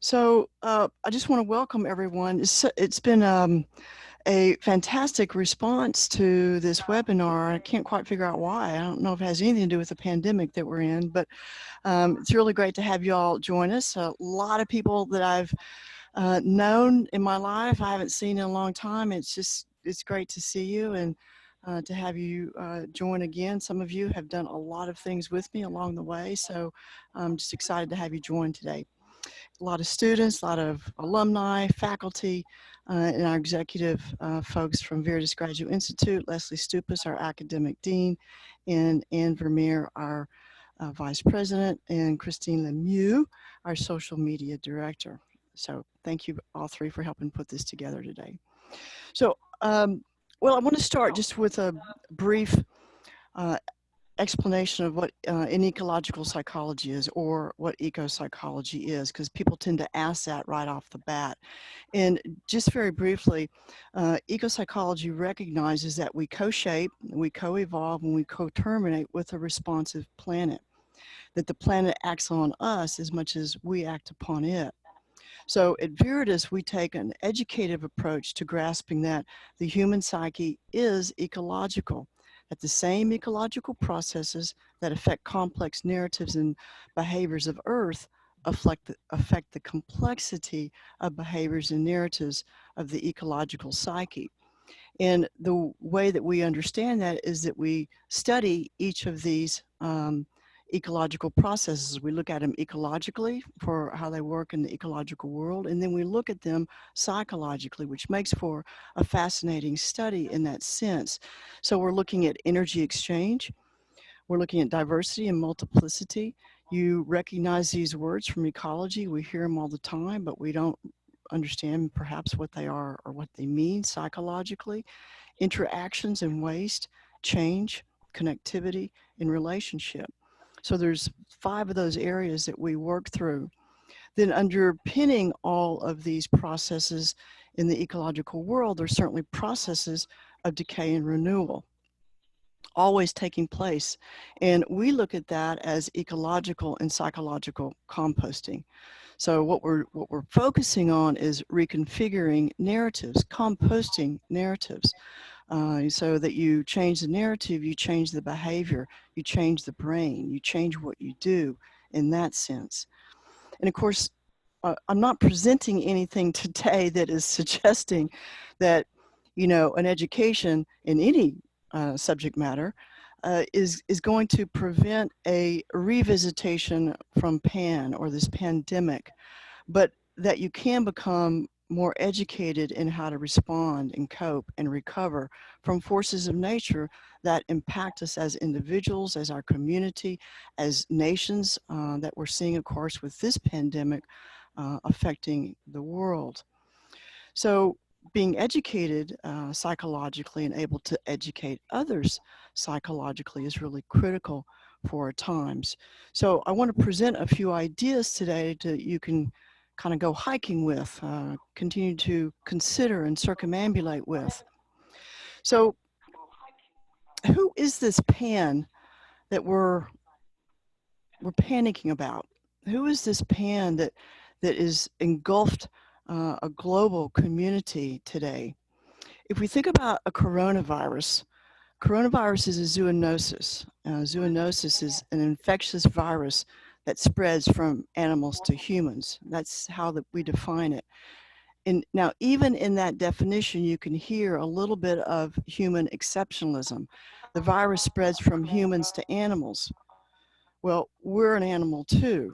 I just want to welcome everyone. It's been a fantastic response to this webinar. I can't quite figure out why. I don't know if it has anything to do with the pandemic that we're in, but it's really great to have you all join us. A lot of people that I've known in my life, I haven't seen in a long time. It's great to see you and to have you join again. Some of you have done a lot of things with me along the way, so I'm just excited to have you join today. A lot of students, a lot of alumni, faculty, and our executive folks from Veritas Graduate Institute, Leslie Stupas, our academic dean, and Ann Vermeer, our vice president, and Christine Lemieux, our social media director. So thank you all three for helping put this together today. So, well, I want to start just with a brief uh, explanation of what an ecological psychology is, or what ecopsychology is, because people tend to ask that right off the bat. And just very briefly, ecopsychology recognizes that we co-shape, we co-evolve, and we co-terminate with a responsive planet, that the planet acts on us as much as we act upon it. So at Veritas, we take an educative approach to grasping that the human psyche is ecological, that the same ecological processes that affect complex narratives and behaviors of Earth affect the complexity of behaviors and narratives of the ecological psyche. And the way that we understand that is that we study each of these ecological processes. We look at them ecologically for how they work in the ecological world, and then we look at them psychologically, which makes for a fascinating study in that sense. So we're looking at energy exchange, we're looking at diversity and multiplicity. You recognize these words from ecology. We hear them all the time, but we don't understand perhaps what they are or what they mean psychologically. Interactions and waste, change, connectivity, and relationship. So there's 5 of those areas that we work through. Then underpinning all of these processes in the ecological world, there's certainly processes of decay and renewal always taking place. And we look at that as ecological and psychological composting. So what we're focusing on is reconfiguring narratives, composting narratives, so that you change the narrative, you change the behavior, you change the brain, you change what you do in that sense. And of course, I'm not presenting anything today that is suggesting that, you know, an education in any subject matter is going to prevent a revisitation from pan or this pandemic, but that you can become more educated in how to respond and cope and recover from forces of nature that impact us as individuals, as our community, as nations that we're seeing, of course, with this pandemic affecting the world. So being educated psychologically and able to educate others psychologically is really critical for our times. So I want to present a few ideas today that you can kind of go hiking with, continue to consider and circumambulate with. So who is this pan that we're panicking about? Who is this pan that is engulfed a global community today? If we think about a coronavirus, coronavirus is a zoonosis. Zoonosis is an infectious virus that spreads from animals to humans. That's how we define it. And now, even in that definition, you can hear a little bit of human exceptionalism. The virus spreads from humans to animals. Well, we're an animal too.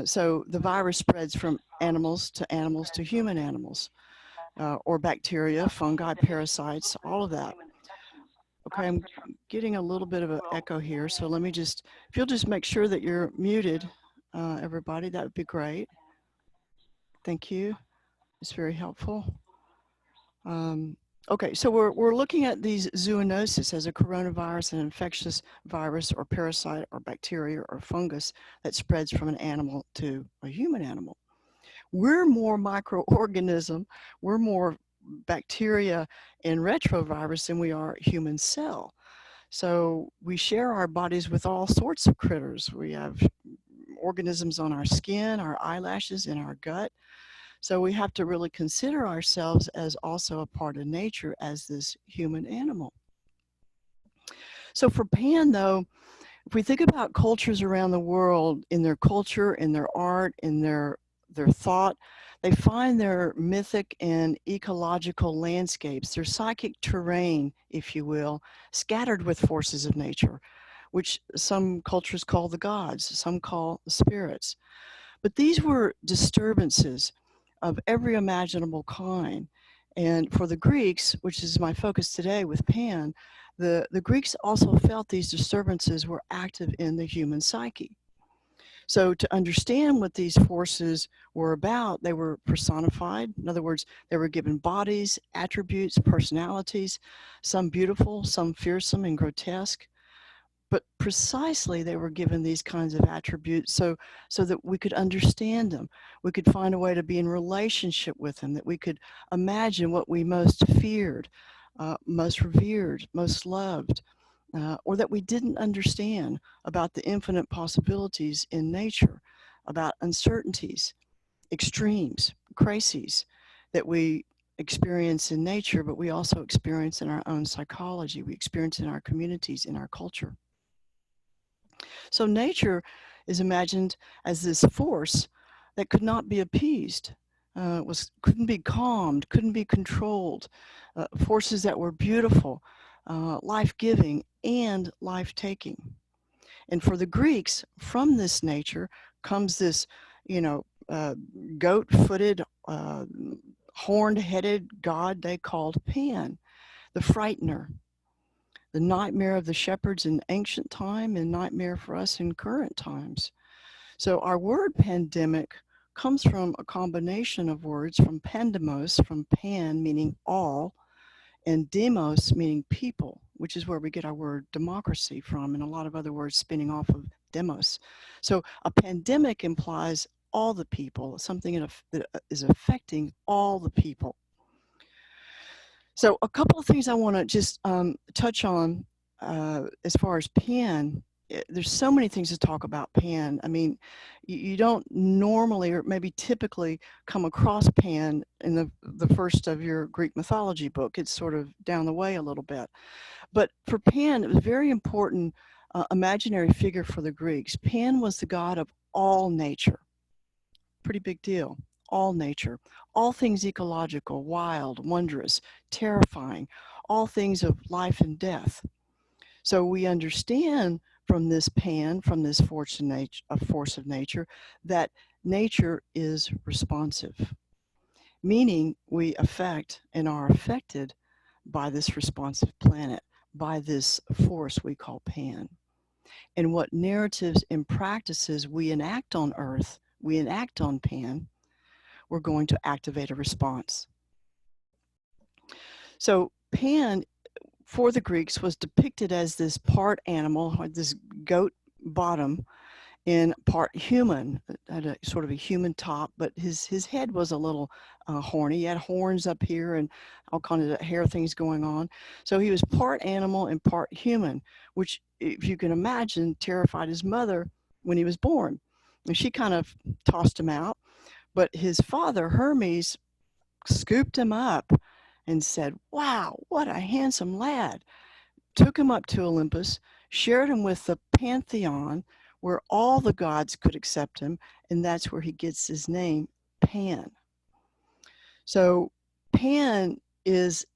So the virus spreads from animals to human animals, or bacteria, fungi, parasites, all of that. Okay, I'm getting a little bit of an echo here, so let me just, if you'll just make sure that you're muted, everybody, that would be great. Thank you. It's very helpful. Okay, so we're looking at these zoonosis as a coronavirus, an infectious virus or parasite or bacteria or fungus that spreads from an animal to a human animal. We're more microorganism, we're more bacteria and retrovirus than we are human cell. So we share our bodies with all sorts of critters. We have organisms on our skin, our eyelashes, in our gut. So we have to really consider ourselves as also a part of nature as this human animal. So for Pan, though, if we think about cultures around the world, in their culture, in their art, in their thought, they find their mythic and ecological landscapes, their psychic terrain, if you will, scattered with forces of nature, which some cultures call the gods, some call the spirits. But these were disturbances of every imaginable kind. And for the Greeks, which is my focus today with Pan, the Greeks also felt these disturbances were active in the human psyche. So to understand what these forces were about, they were personified. In other words, they were given bodies, attributes, personalities, some beautiful, some fearsome and grotesque. But precisely they were given these kinds of attributes so that we could understand them. We could find a way to be in relationship with them, that we could imagine what we most feared, most revered, most loved, or that we didn't understand about the infinite possibilities in nature, about uncertainties, extremes, crises that we experience in nature, but we also experience in our own psychology, we experience in our communities, in our culture. So nature is imagined as this force that could not be appeased, couldn't be calmed, couldn't be controlled, forces that were beautiful, life-giving, and life-taking. And for the Greeks, from this nature comes this, goat-footed, horned-headed god they called Pan, the frightener, the nightmare of the shepherds in ancient time and nightmare for us in current times. So our word pandemic comes from a combination of words from pandemos, from pan meaning all, and demos meaning people, which is where we get our word democracy from, and a lot of other words spinning off of demos. So a pandemic implies all the people, something that is affecting all the people. So a couple of things I want to just touch on as far as Pan. There's so many things to talk about Pan. I mean, you don't normally or maybe typically come across Pan in the first of your Greek mythology book. It's sort of down the way a little bit. But for Pan, it was a very important imaginary figure for the Greeks. Pan was the god of all nature. Pretty big deal. All nature, all things ecological, wild, wondrous, terrifying, all things of life and death. So we understand from this Pan, from this force of nature, that nature is responsive, meaning we affect and are affected by this responsive planet, by this force we call Pan. And what narratives and practices we enact on Earth, we enact on Pan, we're going to activate a response. So Pan, for the Greeks, was depicted as this part animal, or this goat bottom, and part human, had a sort of a human top, but his head was a little horny. He had horns up here and all kinds of hair things going on. So he was part animal and part human, which, if you can imagine, terrified his mother when he was born. And she kind of tossed him out. But his father, Hermes, scooped him up and said, "Wow, what a handsome lad." Took him up to Olympus, shared him with the pantheon where all the gods could accept him, and that's where he gets his name, Pan. So Pan is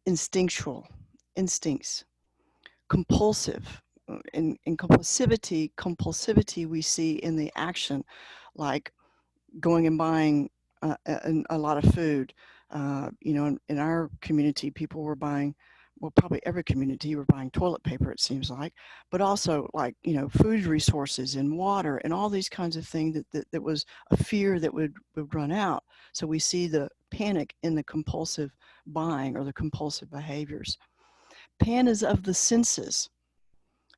instinctual, instincts, compulsive. In compulsivity we see in the action, like going and buying a lot of food. In our community, people were buying, well, probably every community were buying toilet paper, it seems like, but also like, food resources and water and all these kinds of things that was a fear that would run out. So we see the panic in the compulsive buying or the compulsive behaviors. Pan is of the senses,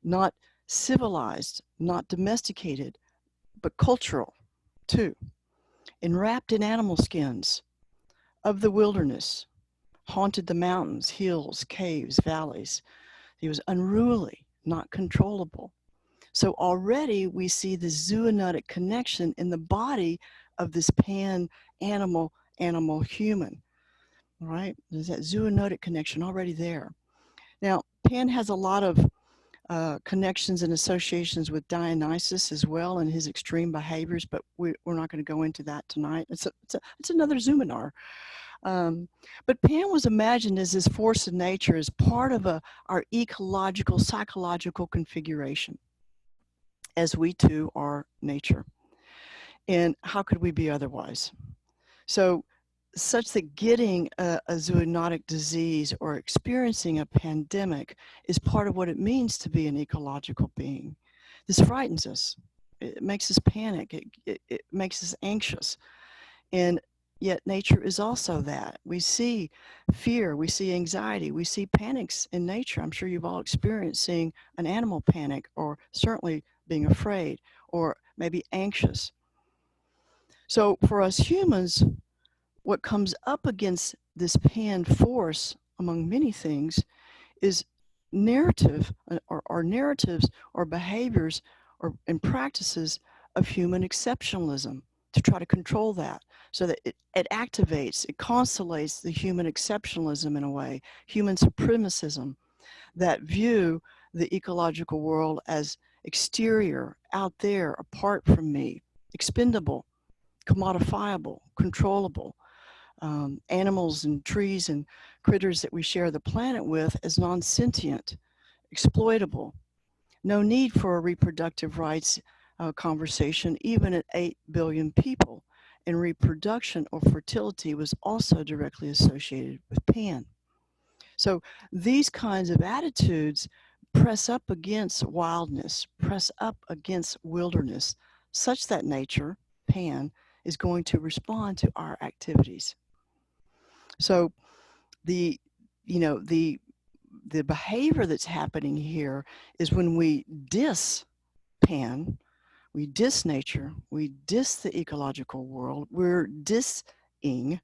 not civilized, not domesticated, but cultural too. Enwrapped in animal skins, of the wilderness, haunted the mountains, hills, caves, valleys. He was unruly, not controllable. So already we see the zoonotic connection in the body of this pan animal, animal human, right? There's that zoonotic connection already there. Now, Pan has a lot of connections and associations with Dionysus as well and his extreme behaviors, but we're not going to go into that tonight. It's another Zoominar. But Pan was imagined as this force of nature as part of our ecological, psychological configuration, as we too are nature. And how could we be otherwise? So, such that getting a zoonotic disease or experiencing a pandemic is part of what it means to be an ecological being. This frightens us. It makes us panic. It makes us anxious. And yet nature is also that. We see fear, we see anxiety, we see panics in nature. I'm sure you've all experienced seeing an animal panic, or certainly being afraid, or maybe anxious. So for us humans, what comes up against this pan force, among many things, is narrative or narratives or behaviors and practices of human exceptionalism to try to control that, so that it activates, it constellates the human exceptionalism in a way, human supremacism, that view the ecological world as exterior, out there, apart from me, expendable, commodifiable, controllable. Animals and trees and critters that we share the planet with as non-sentient, exploitable. No need for a reproductive rights conversation, even at 8 billion people. And reproduction or fertility was also directly associated with Pan. So these kinds of attitudes press up against wildness, press up against wilderness, such that nature, Pan, is going to respond to our activities. So the the behavior that's happening here is when we diss Pan, we diss nature, we diss the ecological world, we're dissing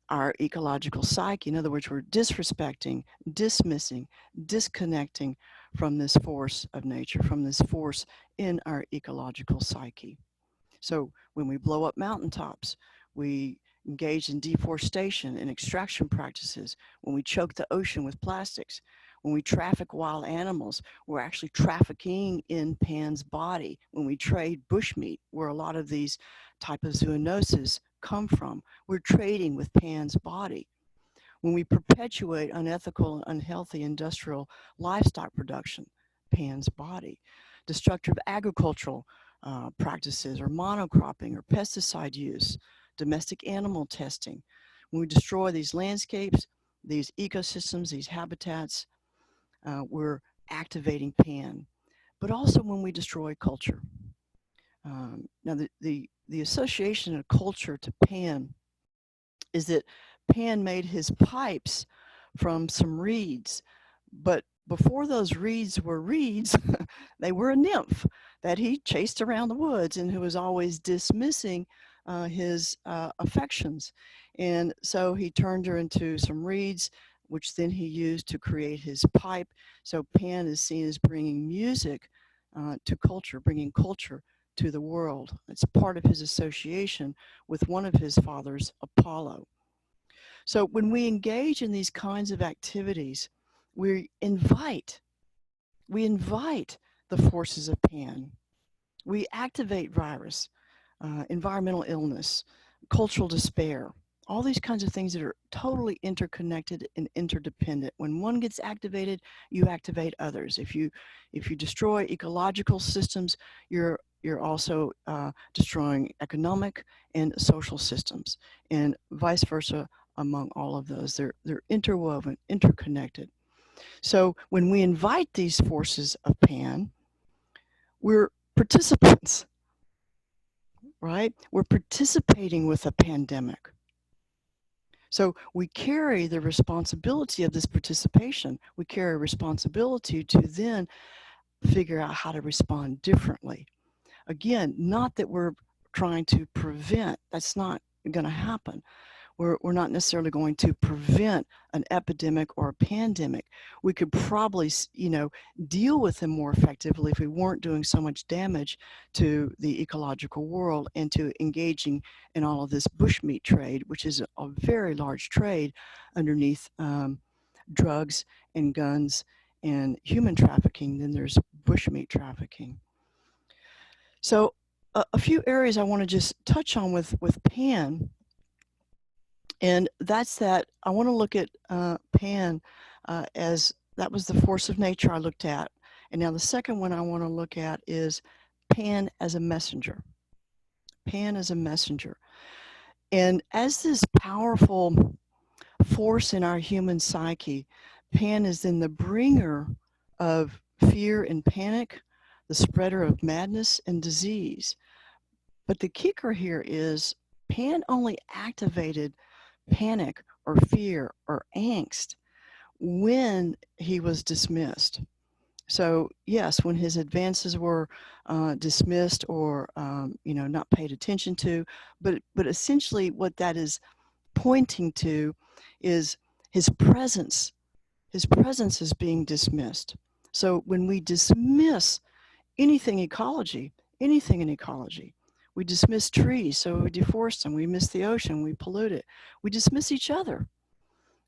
our ecological psyche. In other words, we're disrespecting, dismissing, disconnecting from this force of nature, from this force in our ecological psyche. So when we blow up mountaintops, we engage in deforestation and extraction practices, when we choke the ocean with plastics, when we traffic wild animals, we're actually trafficking in Pan's body. When we trade bushmeat, where a lot of these type of zoonoses come from, we're trading with Pan's body. When we perpetuate unethical and unhealthy industrial livestock production, Pan's body. Destructive agricultural practices, or monocropping, or pesticide use, domestic animal testing. When we destroy these landscapes, these ecosystems, these habitats, we're activating Pan. But also when we destroy culture. Now, the association of culture to Pan is that Pan made his pipes from some reeds, but before those reeds were reeds, they were a nymph that he chased around the woods and who was always dismissing his affections. And so he turned her into some reeds, which then he used to create his pipe. So Pan is seen as bringing music to culture, bringing culture to the world. It's part of his association with one of his fathers, Apollo. So when we engage in these kinds of activities, we invite the forces of Pan. We activate virus, environmental illness, cultural despair, all these kinds of things that are totally interconnected and interdependent. When one gets activated, you activate others. If you destroy ecological systems, you're also destroying economic and social systems, and vice versa among all of those. They're interwoven, interconnected. So when we invite these forces of Pan, we're participants, right? We're participating with a pandemic. So we carry the responsibility of this participation. We carry a responsibility to then figure out how to respond differently. Again, not that we're trying to prevent, that's not going to happen. We're not necessarily going to prevent an epidemic or a pandemic. We could probably, deal with them more effectively if we weren't doing so much damage to the ecological world and to engaging in all of this bushmeat trade, which is a very large trade underneath drugs and guns and human trafficking. Then there's bushmeat trafficking. So a few areas I want to just touch on with Pan. And that's that I want to look at Pan as that was the force of nature I looked at. And now the second one I want to look at is Pan as a messenger. Pan as a messenger. And as this powerful force in our human psyche, Pan is then the bringer of fear and panic, the spreader of madness and disease. But the kicker here is Pan only activated panic or fear or angst when he was dismissed. So yes, when his advances were dismissed or not paid attention to, but essentially what that is pointing to is his presence. His presence is being dismissed. So when we dismiss anything in ecology, we dismiss trees, so we deforest them. We miss the ocean, we pollute it. We dismiss each other.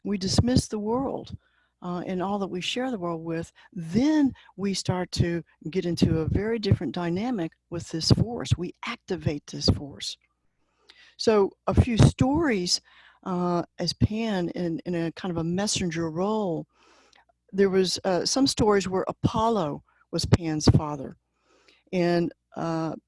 We dismiss the world and all that we share the world with. Then we start to get into a very different dynamic with this force. We activate this force. So a few stories as Pan in a kind of a messenger role. There was some stories where Apollo was Pan's father. And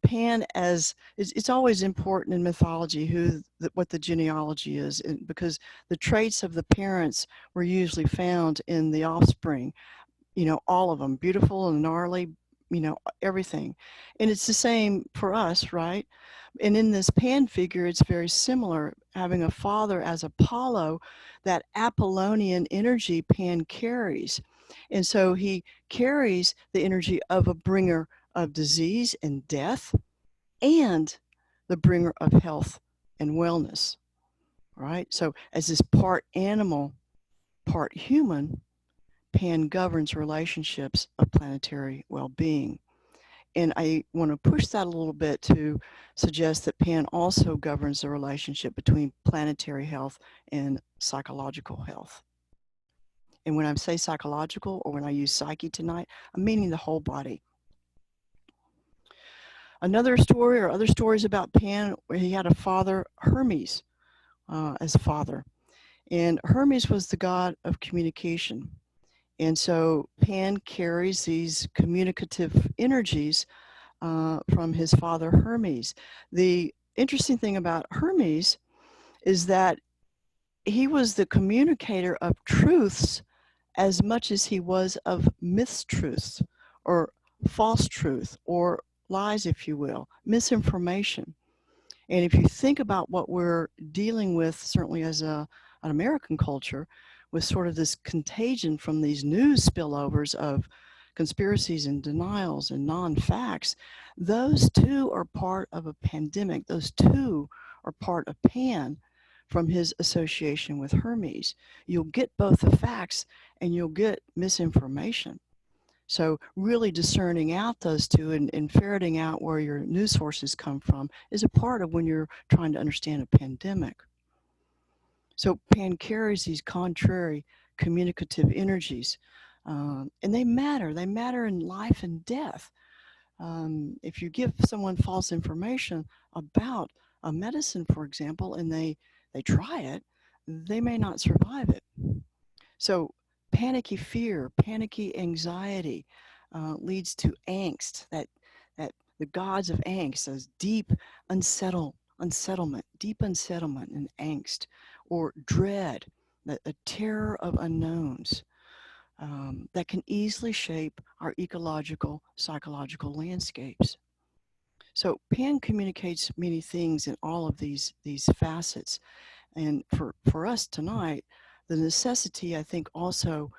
Pan, as it's always important in mythology what the genealogy is, because the traits of the parents were usually found in the offspring. All of them, beautiful and gnarly, everything. And it's the same for us, right? And in this Pan figure, it's very similar. Having a father as Apollo, that Apollonian energy Pan carries. And so he carries the energy of a bringer of disease and death and the bringer of health and wellness, right? So as this part animal, part human, Pan governs relationships of planetary well-being. And I want to push that a little bit to suggest that Pan also governs the relationship between planetary health and psychological health. And when I say psychological, or when I use psyche tonight, I'm meaning the whole body. Another story, or other stories about Pan, where he had a father, Hermes, as a father. And Hermes was the god of communication. And so Pan carries these communicative energies from his father Hermes. The interesting thing about Hermes is that he was the communicator of truths as much as he was of mistruths or false truth or lies, if you will, misinformation. And if you think about what we're dealing with, certainly as an American culture, with sort of this contagion from these news spillovers of conspiracies and denials and non-facts, those too are part of a pandemic. Those too are part of Pan from his association with Hermes. You'll get both the facts and you'll get misinformation. So really discerning out those two and ferreting out where your news sources come from is a part of when you're trying to understand a pandemic. So Pan carries these contrary communicative energies, and they matter. They matter in life and death. If you give someone false information about a medicine, for example, and they try it, they may not survive it. So panicky fear, panicky anxiety leads to angst, that the gods of angst, those deep unsettlement, deep unsettlement and angst, or dread, the terror of unknowns that can easily shape our ecological, psychological landscapes. So Pan communicates many things in all of these facets. And for us tonight, the necessity, I think, also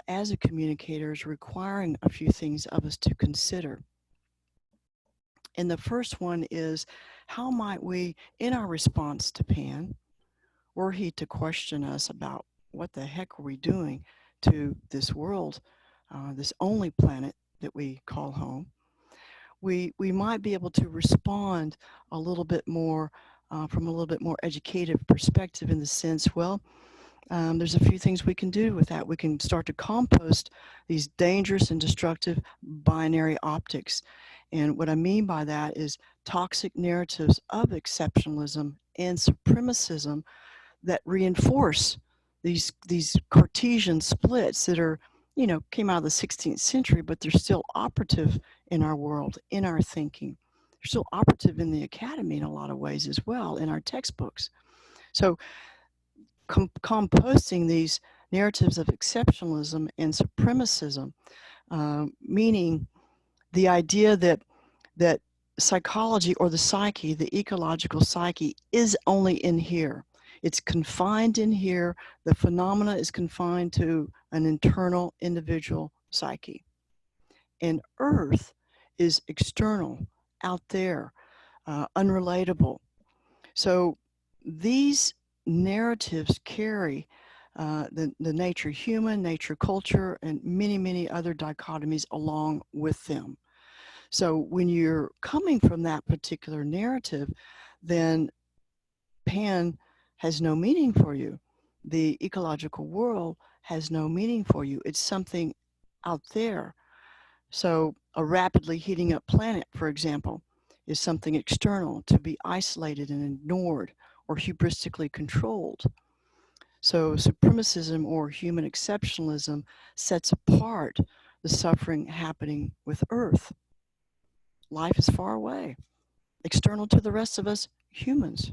as a communicator is requiring a few things of us to consider. And the first one is, how might we, in our response to Pan, were he to question us about what the heck are we doing to this world, this only planet that we call home, we might be able to respond a little bit more from a little bit more educative perspective, in the sense, well, there's a few things we can do with that. We can start to compost these dangerous and destructive binary optics. And what I mean by that is toxic narratives of exceptionalism and supremacism that reinforce these Cartesian splits that are, came out of the 16th century, but they're still operative in our world, in our thinking. They're still operative in the academy in a lot of ways as well, in our textbooks. So composting these narratives of exceptionalism and supremacism, meaning the idea that psychology, or the psyche, the ecological psyche, is only in here. It's confined in here. The phenomena is confined to an internal individual psyche. And Earth is external, out there, unrelatable. So these narratives carry the nature human, nature culture, and many, many other dichotomies along with them. So when you're coming from that particular narrative, then Pan has no meaning for you. The ecological world has no meaning for you. It's something out there. So a rapidly heating up planet, for example, is something external, to be isolated and ignored or hubristically controlled. So supremacism, or human exceptionalism, sets apart the suffering happening with Earth. Life is far away, external to the rest of us humans.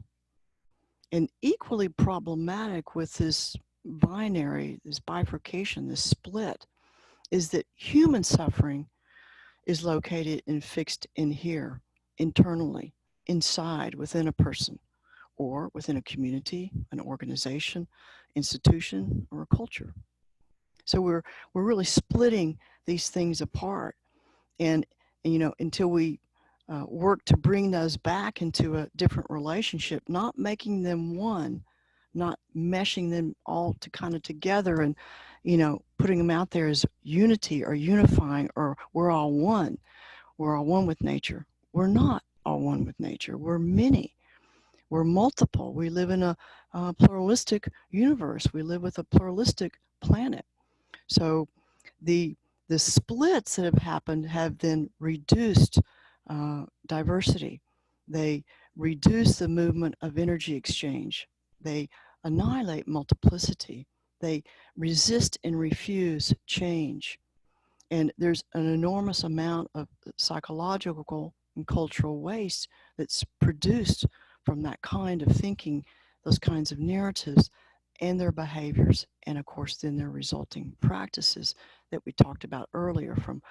And equally problematic with this binary, this bifurcation, this split, is that human suffering is located and fixed in here, internally, inside, within a person, or within a community, an organization, institution, or a culture. So we're really splitting these things apart, and until we work to bring those back into a different relationship, not making them one, not meshing them all to kind of together and putting them out there as unity or unifying, or we're all one with nature. We're not all one with nature. We're many. We're multiple. We live in a pluralistic universe. We live with a pluralistic planet. So the splits that have happened have then reduced diversity. They reduce the movement of energy exchange. They annihilate multiplicity. They resist and refuse change. And there's an enormous amount of psychological and cultural waste that's produced from that kind of thinking, those kinds of narratives, and their behaviors, and of course then their resulting practices that we talked about earlier, from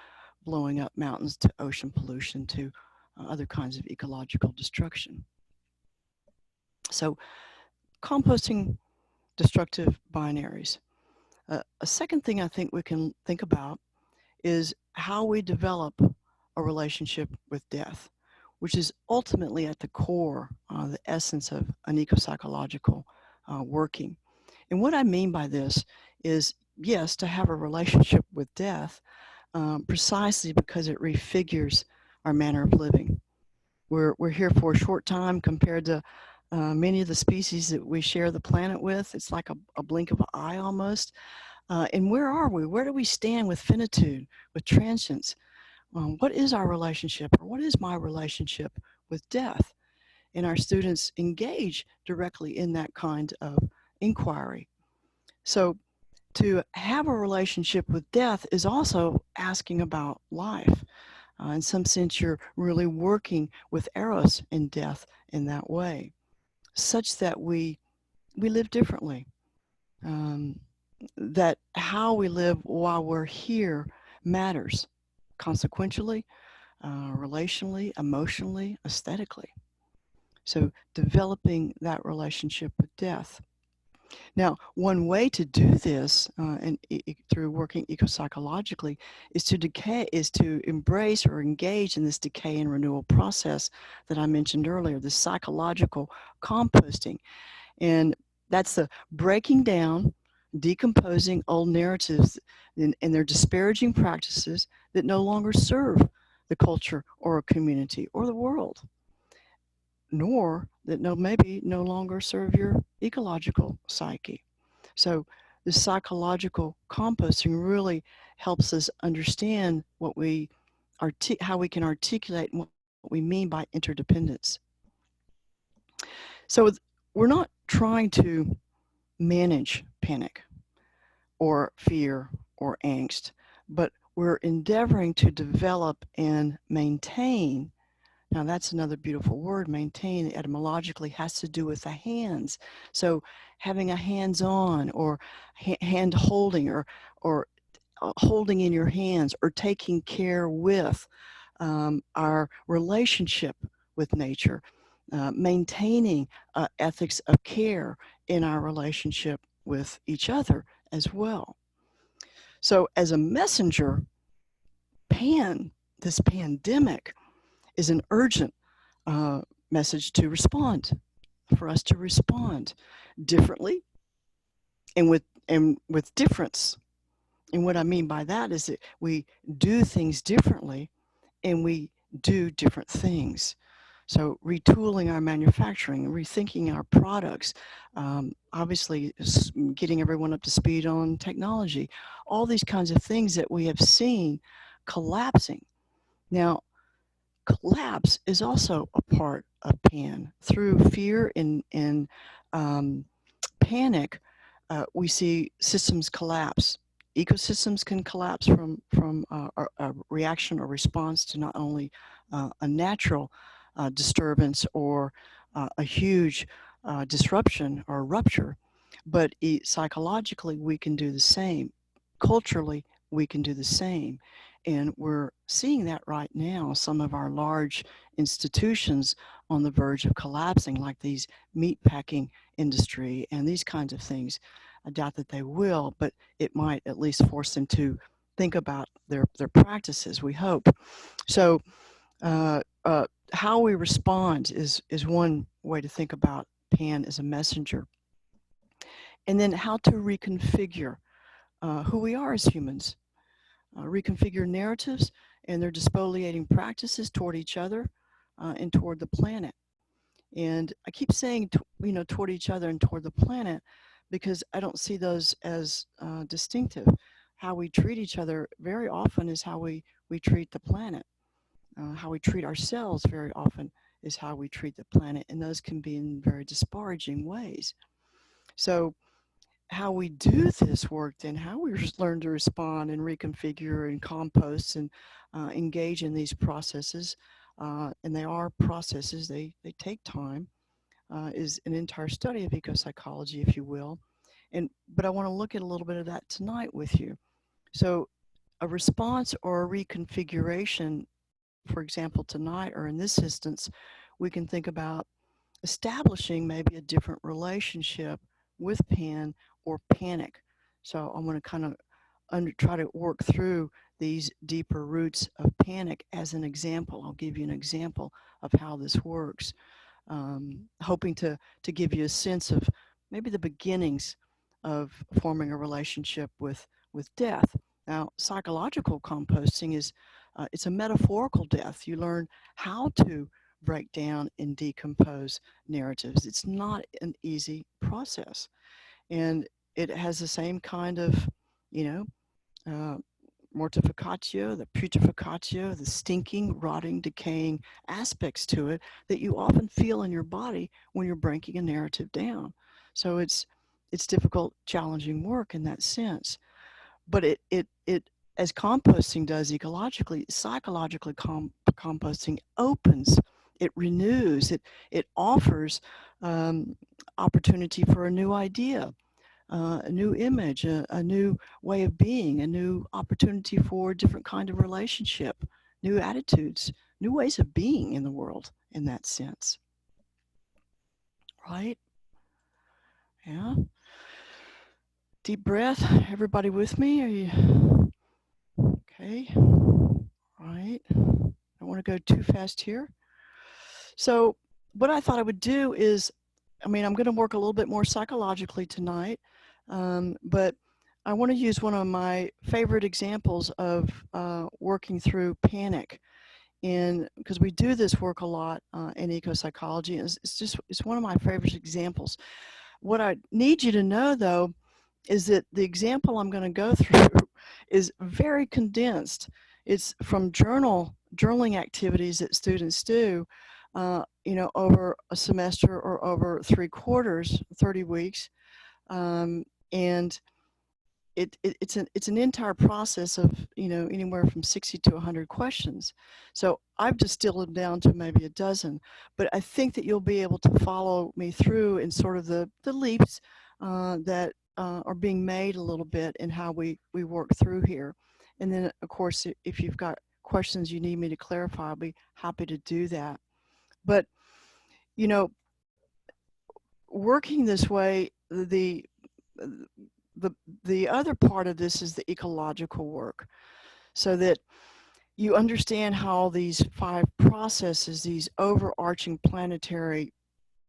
blowing up mountains to ocean pollution to other kinds of ecological destruction. So composting destructive binaries. A second thing I think we can think about is how we develop a relationship with death, which is ultimately at the core, the essence of an ecopsychological working. And what I mean by this is, yes, to have a relationship with death, precisely because it refigures our manner of living. We're here for a short time compared to many of the species that we share the planet with. It's like a blink of an eye almost. And where are we? Where do we stand with finitude, with transience? What is our relationship, or what is my relationship with death? And our students engage directly in that kind of inquiry. So to have a relationship with death is also asking about life. In some sense, you're really working with eros and death in that way, such that we live differently. That how we live while we're here matters, consequentially, relationally, emotionally, aesthetically. So developing that relationship with death. Now, one way to do this, through working ecopsychologically, is to embrace or engage in this decay and renewal process that I mentioned earlier, this psychological composting. And That's the breaking down, decomposing old narratives and their disparaging practices that no longer serve the culture or a community or the world, nor that maybe no longer serve your ecological psyche. So the psychological composting really helps us understand how we can articulate what we mean by interdependence. So we're not trying to manage panic or fear or angst, but we're endeavoring to develop and maintain. Now, that's another beautiful word. Maintain etymologically has to do with the hands. So, having a hands on or hand holding or holding in your hands or taking care with our relationship with nature, maintaining ethics of care in our relationship with each other as well. So, as a messenger, this pandemic is an urgent uh, message to respond, for us to respond differently and with difference. And what I mean by that is that we do things differently and we do different things. So retooling our manufacturing, rethinking our products, obviously getting everyone up to speed on technology, all these kinds of things that we have seen collapsing. Now, collapse is also a part of PAN. Through fear and um, panic, we see systems collapse. Ecosystems can collapse from a reaction or response to not only a natural disturbance or a huge disruption or rupture, but psychologically we can do the same. Culturally, we can do the same. And we're seeing that right now. Some of our large institutions on the verge of collapsing, like these meat packing industry and these kinds of things. I doubt that they will, but it might at least force them to think about their practices, we hope. So how we respond is one way to think about PAN as a messenger. And then how to reconfigure who we are as humans, reconfigure narratives and their despoliating practices toward each other and toward the planet. And I keep saying, toward each other and toward the planet because I don't see those as distinctive. How we treat each other very often is how we treat the planet. How we treat ourselves very often is how we treat the planet, and those can be in very disparaging ways. So how we do this work, then how we learn to respond and reconfigure and compost and engage in these processes, and they are processes, they take time, is an entire study of ecopsychology, if you will. But I want to look at a little bit of that tonight with you. So a response or a reconfiguration, for example, tonight or in this instance, we can think about establishing maybe a different relationship with pan or panic. So I'm going to kind of try to work through these deeper roots of panic as an example. I'll give you an example of how this works, hoping to give you a sense of maybe the beginnings of forming a relationship with death. Now, psychological composting is it's a metaphorical death. You learn how to break down and decompose narratives. It's not an easy process, and it has the same kind of, you know, uh, mortificatio, the putreficatio, the stinking, rotting, decaying aspects to it that you often feel in your body when you're breaking a narrative down. So it's difficult, challenging work in that sense. But it as composting does ecologically, psychologically composting opens, it renews, it offers opportunity for a new idea, a new image, a new way of being, a new opportunity for a different kind of relationship, new attitudes, new ways of being in the world in that sense. Right? Yeah. Deep breath. Everybody with me? Are you okay? Right. I don't want to go too fast here. So, what I thought I would do is I mean, I'm going to work a little bit more psychologically tonight, but I want to use one of my favorite examples of working through panic. And because we do this work a lot in ecopsychology, it's one of my favorite examples. What I need you to know, though, is that the example I'm going to go through is very condensed. It's from journaling activities that students do, over a semester or over 3/4, 30 weeks. And it's an entire process of, anywhere from 60 to 100 questions. So I've distilled them down to maybe a dozen, but I think that you'll be able to follow me through in sort of the leaps that are being made a little bit in how we work through here. And then, of course, if you've got questions you need me to clarify, I'll be happy to do that. But, you know, working this way, the other part of this is the ecological work, so that you understand how these 5 processes, these overarching planetary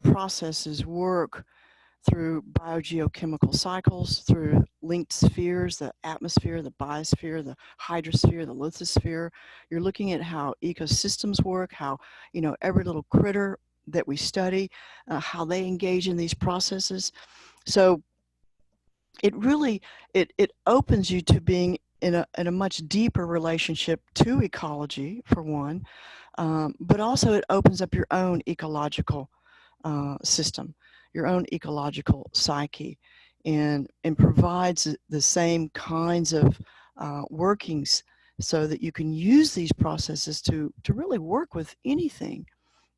processes, work through biogeochemical cycles, through linked spheres, the atmosphere, the biosphere, the hydrosphere, the lithosphere. You're looking at how ecosystems work, how, every little critter that we study, how they engage in these processes. So it really, it opens you to being in a much deeper relationship to ecology, for one, but also it opens up your own ecological system, your own ecological psyche, and provides the same kinds of workings, so that you can use these processes to really work with anything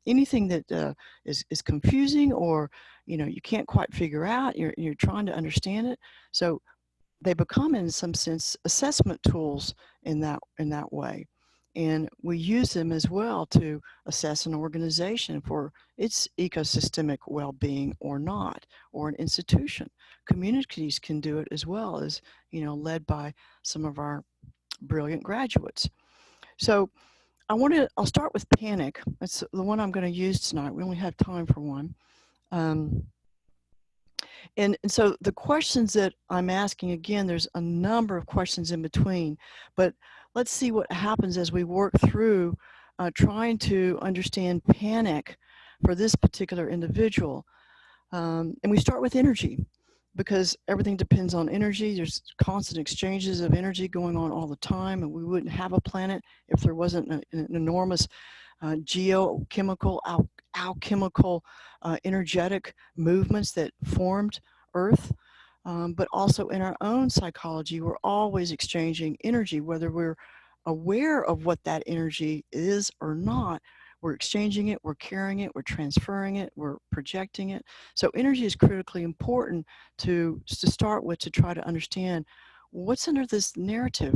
that is confusing, or you can't quite figure out. You're trying to understand it. So they become, in some sense, assessment tools in that way. And we use them as well to assess an organization for its ecosystemic well-being or not, or an institution. Communities can do it as well, as led by some of our brilliant graduates. So I'll start with panic. That's the one I'm going to use tonight. We only have time for one. And so the questions that I'm asking, again, there's a number of questions in between, but let's see what happens as we work through trying to understand panic for this particular individual. And we start with energy, because everything depends on energy. There's constant exchanges of energy going on all the time, and we wouldn't have a planet if there wasn't an enormous geochemical, alchemical, energetic movements that formed Earth. But also in our own psychology, we're always exchanging energy, whether we're aware of what that energy is or not. We're exchanging it, we're carrying it, we're transferring it, we're projecting it. So energy is critically important to start with, to try to understand what's under this narrative.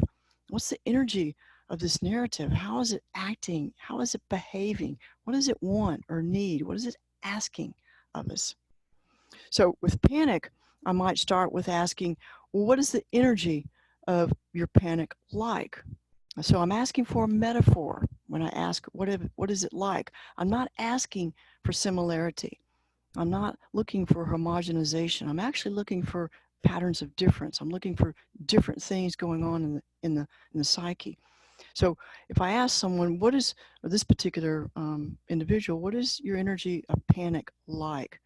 What's the energy of this narrative? How is it acting? How is it behaving? What does it want or need? What is it asking of us? So with panic, I might start with asking, well, what is the energy of your panic like? So I'm asking for a metaphor when I ask, what is it like? I'm not asking for similarity. I'm not looking for homogenization. I'm actually looking for patterns of difference. I'm looking for different things going on in the psyche. So if I ask someone, or this particular individual, what is your energy of panic like?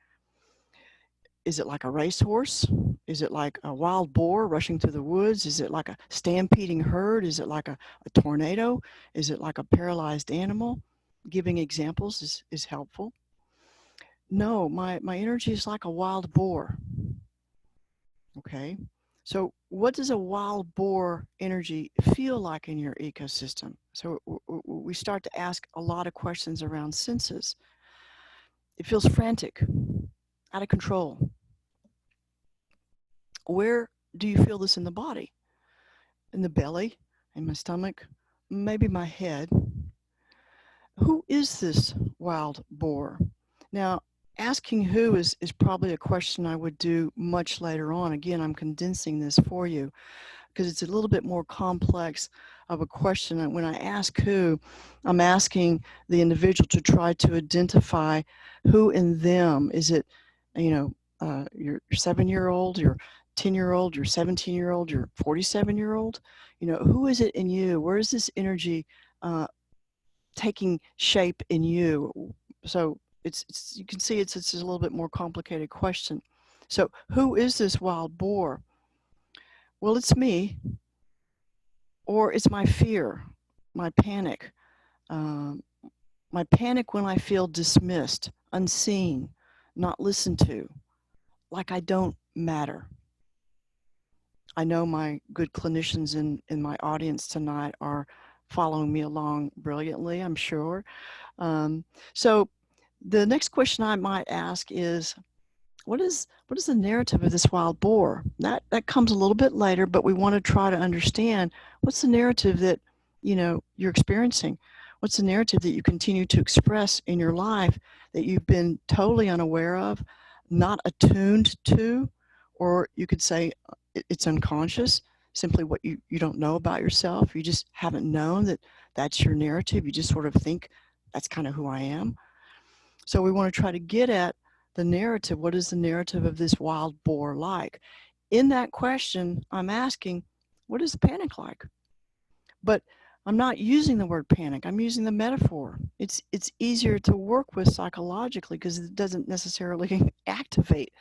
Is it like a racehorse? Is it like a wild boar rushing through the woods? Is it like a stampeding herd? Is it like a tornado? Is it like a paralyzed animal? Giving examples is helpful. No, my energy is like a wild boar. Okay. So what does a wild boar energy feel like in your ecosystem? So we start to ask a lot of questions around senses. It feels frantic, out of control. Where do you feel this in the body? In the belly, in my stomach, maybe my head. Who is this wild boar? Now, asking who is probably a question I would do much later on. Again, I'm condensing this for you because it's a little bit more complex of a question. And when I ask who, I'm asking the individual to try to identify who in them. Is it your 7-year-old, your 10-year-old, your 17-year-old, your 47-year-old. Who is it in you? Where is this energy taking shape in you? So it's you can see it's a little bit more complicated question. So who is this wild boar? Well, it's me, or it's my fear, my panic. Um, my panic when I feel dismissed, unseen, not listened to, like I don't matter. I know my good clinicians in my audience tonight are following me along brilliantly, I'm sure. Um, so the next question I might ask is, what is the narrative of this wild boar? That comes a little bit later, but we want to try to understand what's the narrative that you're experiencing. What's the narrative that you continue to express in your life that you've been totally unaware of, not attuned to, or you could say it's unconscious, simply what you don't know about yourself. You just haven't known that that's your narrative. You just sort of think that's kind of who I am. So we want to try to get at the narrative. What is the narrative of this wild boar like? In that question, I'm asking, what is panic like? But I'm not using the word panic. I'm using the metaphor. It's easier to work with psychologically because it doesn't necessarily activate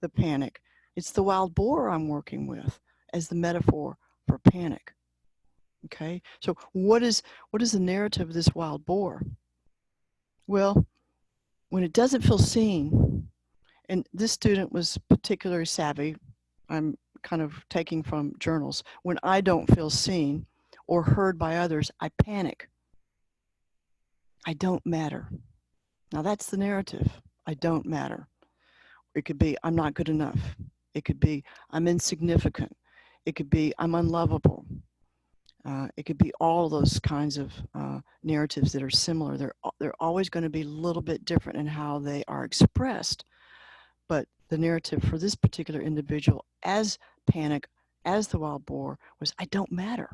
the panic. It's the wild boar I'm working with as the metaphor for panic. Okay, so what is the narrative of this wild boar? Well, when it doesn't feel seen, and this student was particularly savvy, I'm kind of taking from journals. When I don't feel seen or heard by others, I panic. I don't matter. Now that's the narrative. I don't matter. It could be I'm not good enough. It could be I'm insignificant. It could be I'm unlovable. It could be all those kinds of narratives that are similar. They're always going to be a little bit different in how they are expressed. But the narrative for this particular individual as panic, as the wild boar, was I don't matter.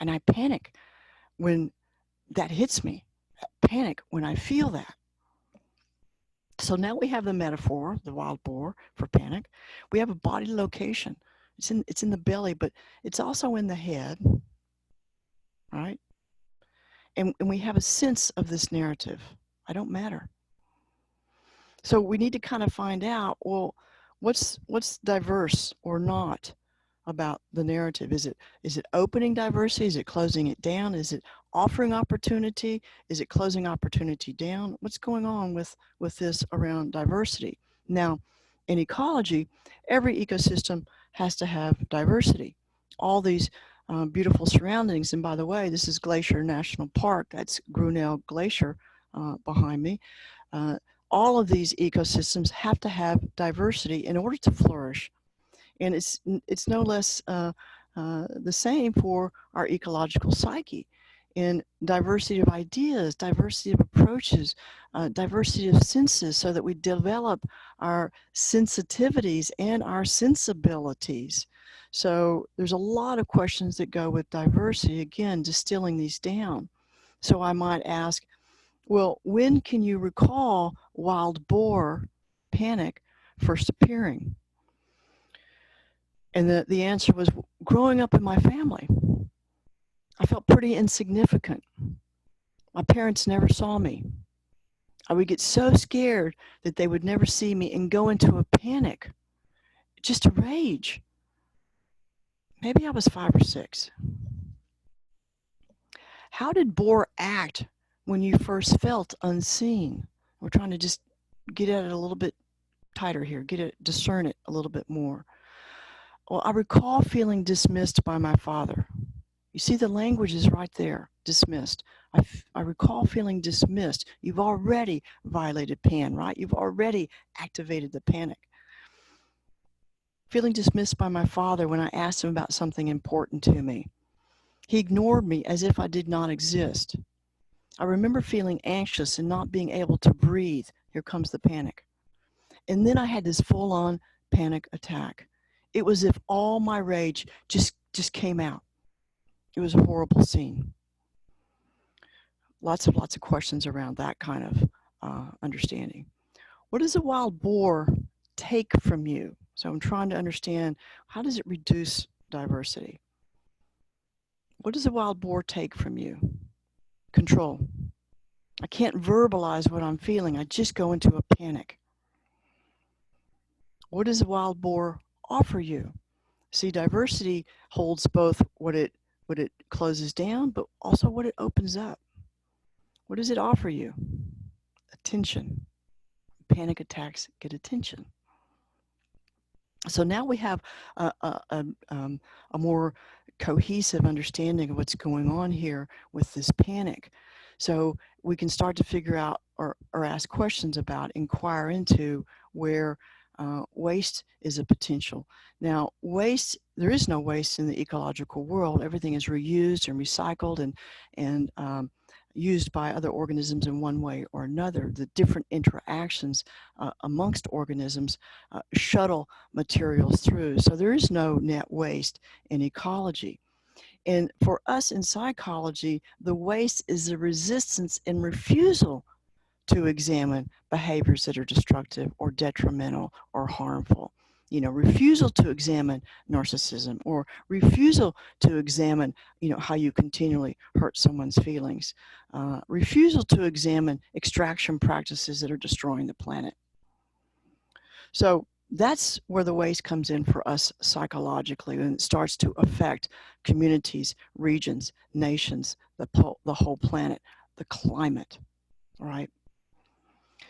And I panic when that hits me. Panic when I feel that. So now we have the metaphor, the wild boar for panic. We have a body location. It's in the belly, but it's also in the head, right? And we have a sense of this narrative. I don't matter. So we need to kind of find out, well, what's diverse or not about the narrative? Is it opening diversity? Is it closing it down? Is it offering opportunity? Is it closing opportunity down? What's going on with this around diversity? Now, in ecology, every ecosystem has to have diversity. All these beautiful surroundings, and by the way, this is Glacier National Park. That's Grinnell Glacier behind me. All of these ecosystems have to have diversity in order to flourish. And it's no less the same for our ecological psyche in diversity of ideas, diversity of approaches, diversity of senses, so that we develop our sensitivities and our sensibilities. So there's a lot of questions that go with diversity, again, distilling these down. So I might ask, well, when can you recall wild boar panic first appearing? And the answer was, growing up in my family, I felt pretty insignificant. My parents never saw me. I would get so scared that they would never see me and go into a panic, just a rage. Maybe I was 5 or 6. How did boar act when you first felt unseen? We're trying to just get at it a little bit tighter here, discern it a little bit more. Well, I recall feeling dismissed by my father. You see, the language is right there, dismissed. I recall feeling dismissed. You've already violated PAN, right? You've already activated the panic. Feeling dismissed by my father when I asked him about something important to me. He ignored me as if I did not exist. I remember feeling anxious and not being able to breathe. Here comes the panic. And then I had this full-on panic attack. It was as if all my rage just came out. It was a horrible scene. Lots of questions around that kind of understanding. What is a wild boar take from you? So I'm trying to understand, how does it reduce diversity? What does a wild boar take from you? Control. I can't verbalize what I'm feeling. I just go into a panic. What does a wild boar offer you? See, diversity holds both what it closes down, but also what it opens up. What does it offer you? Attention. Panic attacks get attention. So now we have a more cohesive understanding of what's going on here with this panic. So we can start to figure out or ask questions about, inquire into where waste is a potential. Now, waste, there is no waste in the ecological world. Everything is reused and recycled and used by other organisms in one way or another. The different interactions amongst organisms shuttle materials through. So there is no net waste in ecology. And for us in psychology, the waste is the resistance and refusal to examine behaviors that are destructive or detrimental or harmful. You know, refusal to examine narcissism, or refusal to examine, you know, how you continually hurt someone's feelings. Refusal to examine extraction practices that are destroying the planet. So that's where the waste comes in for us psychologically, and it starts to affect communities, regions, nations, the whole planet, the climate, right?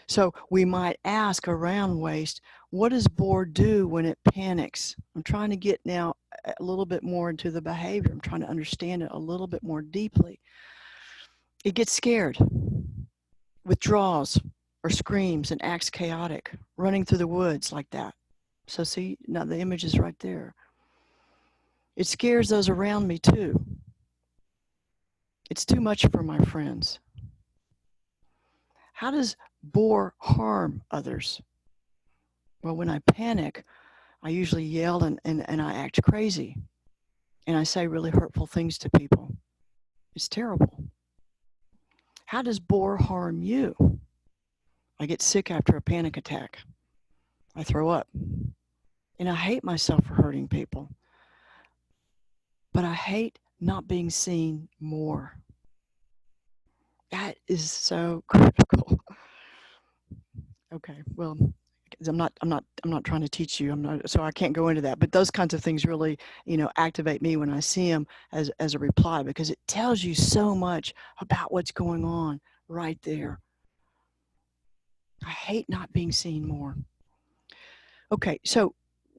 So we might ask around waste, what does boar do when it panics? I'm trying to get now a little bit more into the behavior. I'm trying to understand it a little bit more deeply. It gets scared, withdraws, or screams and acts chaotic, running through the woods like that. So see, now the image is right there. It scares those around me too. It's too much for my friends. How does boar harm others? Well, when I panic, I usually yell and I act crazy. And I say really hurtful things to people. It's terrible. How does boar harm you? I get sick after a panic attack. I throw up. And I hate myself for hurting people. But I hate not being seen more. That is so critical. Okay, well, I'm not trying to teach you. So I can't go into that. But those kinds of things really, you know, activate me when I see them as a reply, because it tells you so much about what's going on right there. I hate not being seen more. Okay, so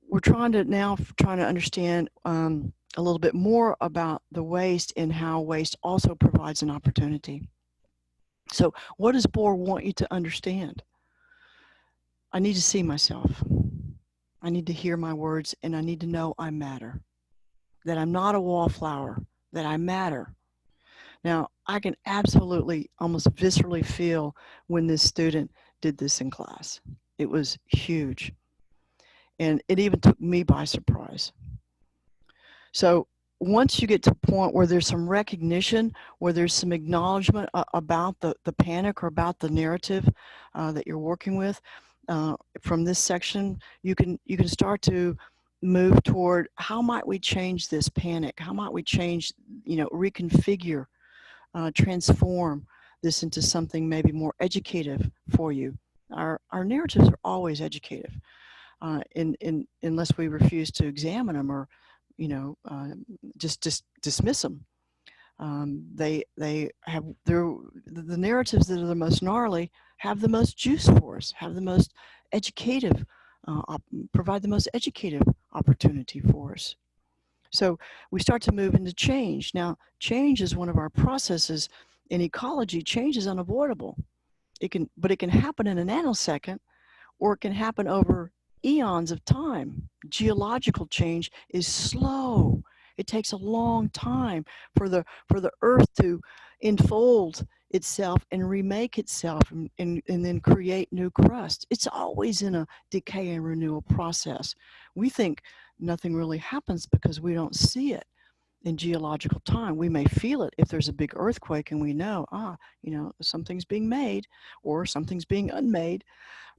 we're trying to understand a little bit more about the waste and how waste also provides an opportunity. So what does boar want you to understand? I need to see myself. I need to hear my words, and I need to know I matter, that I'm not a wallflower, that I matter. Now, I can absolutely, almost viscerally feel when this student did this in class. It was huge. And it even took me by surprise. So once you get to a point where there's some recognition, where there's some acknowledgement about the panic or about the narrative that you're working with, from this section, you can start to move toward, how might we change this panic? How might we change, you know, reconfigure, transform this into something maybe more educative for you? Our narratives are always educative, unless we refuse to examine them, or, you know, just dismiss them. They have the narratives that are the most gnarly have the most juice for us, have the most educative, provide the most educative opportunity for us. So we start to move into change. Now, change is one of our processes in ecology. Change is unavoidable. But it can happen in a nanosecond, or it can happen over eons of time. Geological change is slow. It takes a long time for the earth to enfold itself and remake itself, and then create new crust. It's always in a decay and renewal process. We think nothing really happens because we don't see it in geological time. We may feel it if there's a big earthquake and we know, you know, something's being made or something's being unmade,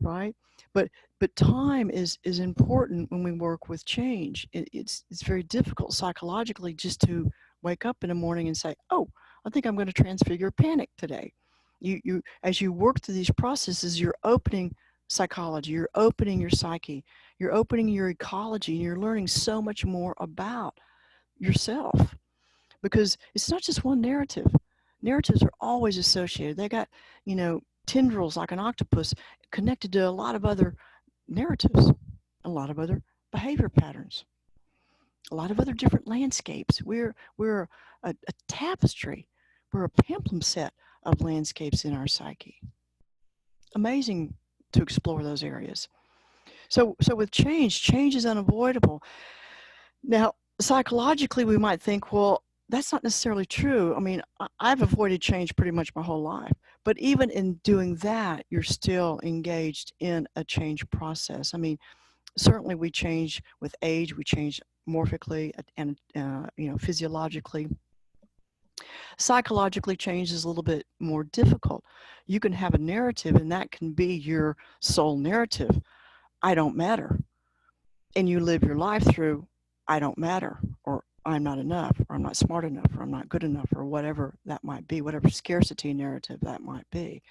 right? But But time is important when we work with change. It's very difficult psychologically just to wake up in the morning and say, "Oh, I think I'm going to transfigure panic today." You as you work through these processes, you're opening psychology, you're opening your psyche, you're opening your ecology, and you're learning so much more about yourself, because it's not just one narrative. Narratives are always associated. They got, tendrils like an octopus connected to a lot of other narratives, a lot of other behavior patterns, a lot of other different landscapes. We're a tapestry. We're a palimpsest of landscapes in our psyche. Amazing to explore those areas. So with change is unavoidable. Now, psychologically, we might think, well, that's not necessarily true. I mean, I've avoided change pretty much my whole life. But even in doing that, you're still engaged in a change process. I mean, certainly we change with age, we change morphically and physiologically. Psychologically, change is a little bit more difficult. You can have a narrative, and that can be your sole narrative. I don't matter. And you live your life through I don't matter, or I'm not enough, or I'm not smart enough, or I'm not good enough, or whatever that might be, whatever scarcity narrative that might be.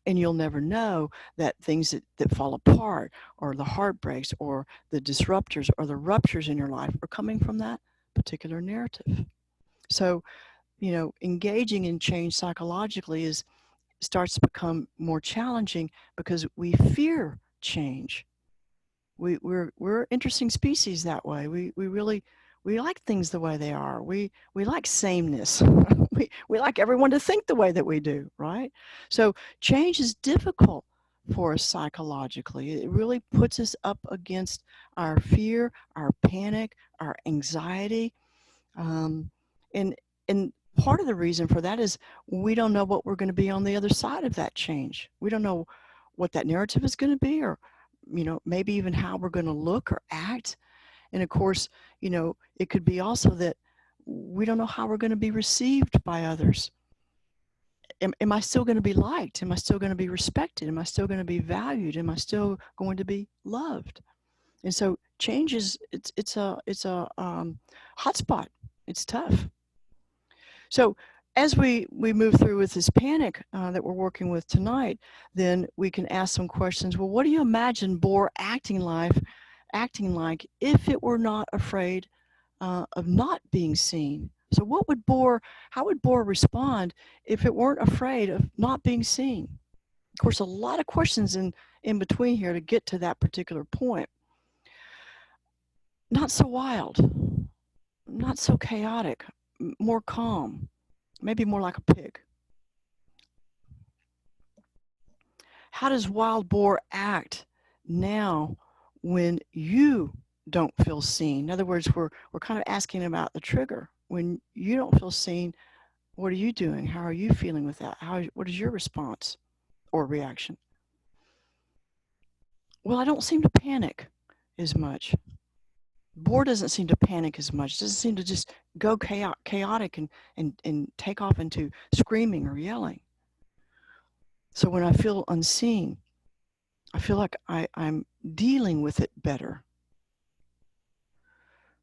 And you'll never know that things that fall apart, or the heartbreaks, or the disruptors, or the ruptures in your life are coming from that particular narrative. So, engaging in change psychologically starts to become more challenging because we fear change. We're interesting species that way. We like things the way they are. We like sameness. we like everyone to think the way that we do, right? So change is difficult for us psychologically. It really puts us up against our fear, our panic, our anxiety, and and part of the reason for that is we don't know what we're going to be on the other side of that change. We don't know what that narrative is going to be, or maybe even how we're going to look or act. And of course, it could be also that we don't know how we're going to be received by others. Am I still going to be liked? Am I still going to be respected? Am I still going to be valued? Am I still going to be loved? And so change it's a hotspot. It's tough. So as we move through with this panic that we're working with tonight, then we can ask some questions. Well, what do you imagine Bohr acting like if it were not afraid of not being seen? So how would Bohr respond if it weren't afraid of not being seen? Of course, a lot of questions in between here to get to that particular point. Not so wild, not so chaotic, more calm, maybe more like a pig. How does wild boar act now when you don't feel seen? In other words, we're kind of asking about the trigger. When you don't feel seen, what are you doing? How are you feeling with that? What is your response or reaction? Well, I don't seem to panic as much. Boar doesn't seem to panic as much. Doesn't seem to just go chaotic and take off into screaming or yelling. So when I feel unseen, I feel like I'm dealing with it better.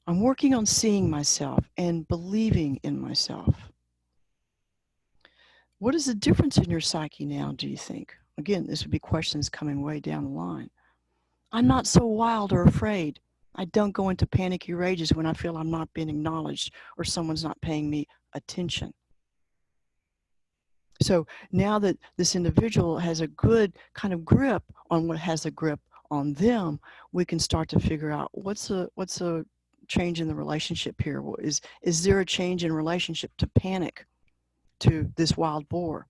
I'm working on seeing myself and believing in myself. What is the difference in your psyche now, do you think? Again, this would be questions coming way down the line. I'm not so wild or afraid. I don't go into panicky rages when I feel I'm not being acknowledged or someone's not paying me attention. So now that this individual has a good kind of grip on what has a grip on them, we can start to figure out what's a change in the relationship here. Is there a change in relationship to panic, to this wild boar?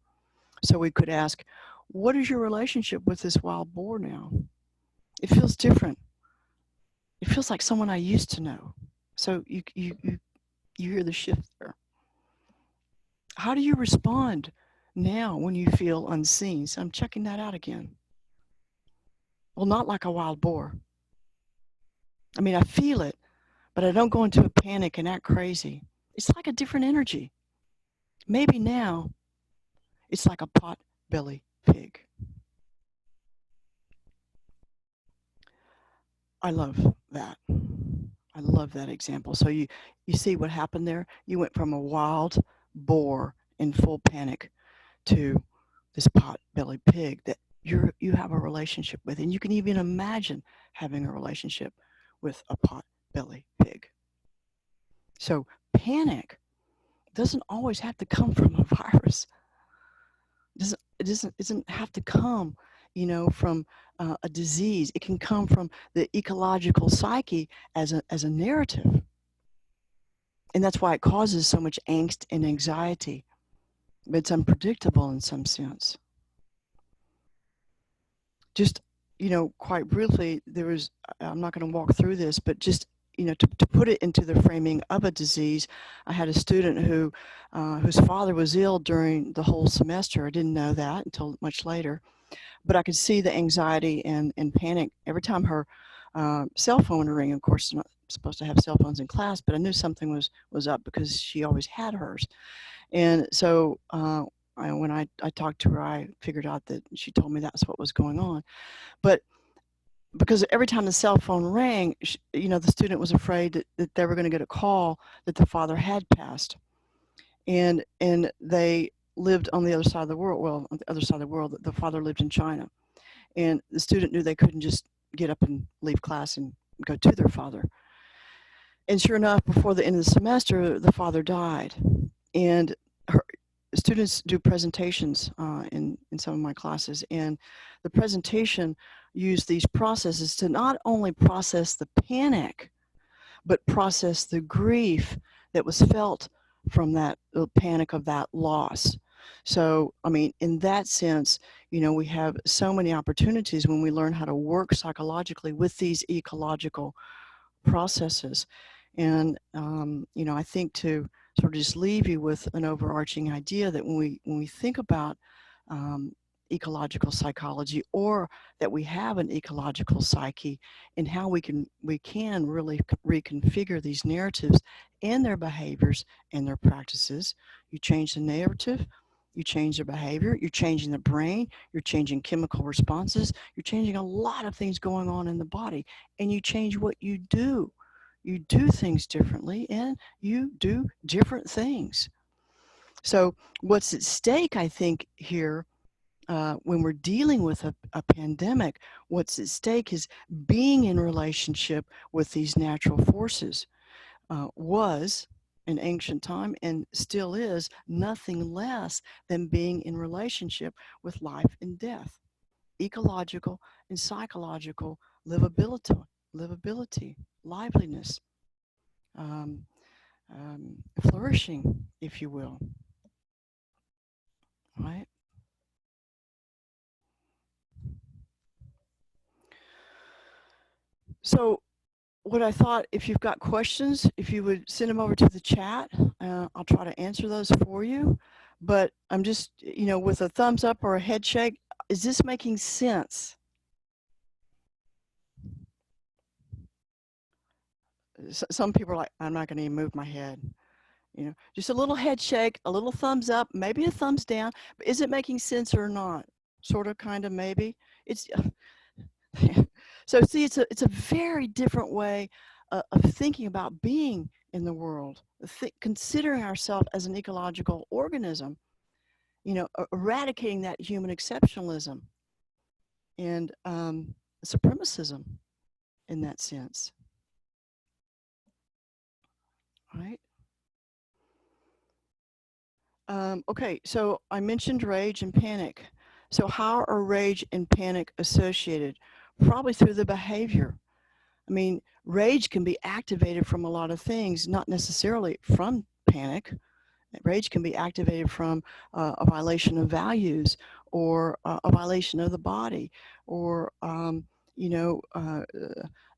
So we could ask, what is your relationship with this wild boar now? It feels different. It feels like someone I used to know. So you hear the shift there. How do you respond now when you feel unseen? So I'm checking that out again. Well, not like a wild boar. I mean, I feel it, but I don't go into a panic and act crazy. It's like a different energy. Maybe now it's like a pot-belly pig. I love that. I love that example. So you see what happened there? You went from a wild boar in full panic to this pot-bellied pig that you have a relationship with, and you can even imagine having a relationship with a pot-bellied pig. So panic doesn't always have to come from a virus. It doesn't have to come, from a disease. It can come from the ecological psyche as a narrative, and that's why it causes so much angst and anxiety. But it's unpredictable in some sense. Just, quite briefly, there was, I'm not going to walk through this, but just, to put it into the framing of a disease, I had a student whose father was ill during the whole semester. I didn't know that until much later, but I could see the anxiety and panic every time her cell phone would ring. Of course, I'm not supposed to have cell phones in class, but I knew something was up because she always had hers. And so when I talked to her, I figured out that she told me that's what was going on. But because every time the cell phone rang, the student was afraid that they were going to get a call that the father had passed. And they lived on the other side of the world. Well, on the other side of the world, the father lived in China. And the student knew they couldn't just get up and leave class and go to their father. And sure enough, before the end of the semester, the father died. And students do presentations in some of my classes, and the presentation used these processes to not only process the panic, but process the grief that was felt from the panic of that loss. So, I mean, in that sense, we have so many opportunities when we learn how to work psychologically with these ecological processes. And, I think to sort of just leave you with an overarching idea that when we think about ecological psychology, or that we have an ecological psyche, and how we can really reconfigure these narratives and their behaviors and their practices. You change the narrative, you change their behavior, you're changing the brain, you're changing chemical responses, you're changing a lot of things going on in the body, and you change what you do. You do things differently, and you do different things. So what's at stake, I think, here, when we're dealing with a pandemic, what's at stake is being in relationship with these natural forces. Was in ancient time, and still is, nothing less than being in relationship with life and death, ecological and psychological livability, liveliness, um, flourishing, if you will, right? So what I thought, if you've got questions, if you would send them over to the chat, I'll try to answer those for you. But I'm just, with a thumbs up or a head shake, is this making sense? Some people are like, I'm not going to even move my head. Just a little head shake, a little thumbs up, maybe a thumbs down. But is it making sense or not? Sort of, kind of, maybe. It's so see, it's a very different way of thinking about being in the world, considering ourselves as an ecological organism, eradicating that human exceptionalism and supremacism in that sense, right? Okay, so I mentioned rage and panic. So how are rage and panic associated? Probably through the behavior. I mean, rage can be activated from a lot of things, not necessarily from panic. Rage can be activated from a violation of values, or a violation of the body, or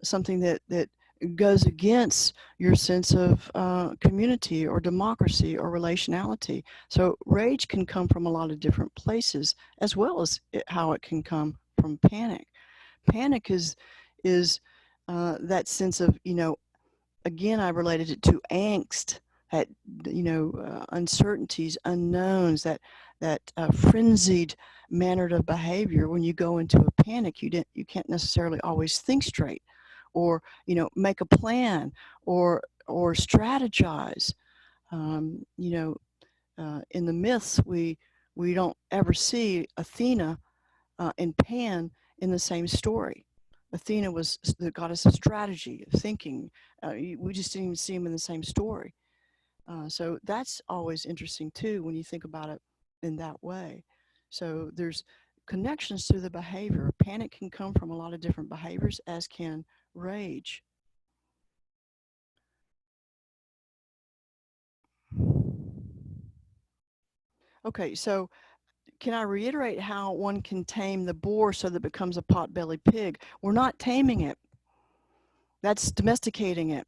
something that goes against your sense of community or democracy or relationality. So rage can come from a lot of different places, as well as how it can come from panic. Panic is that sense of, again, I related it to angst, that, uncertainties, unknowns, that frenzied manner of behavior. When you go into a panic, you can't necessarily always think straight, or, make a plan or strategize. In the myths, we don't ever see Athena and Pan in the same story. Athena was the goddess of strategy, of thinking. We just didn't even see them in the same story. So that's always interesting too when you think about it in that way. So there's connections to the behavior. Panic can come from a lot of different behaviors, as can rage. Okay, so can I reiterate how one can tame the boar so that it becomes a pot-bellied pig? We're not taming it. That's domesticating it.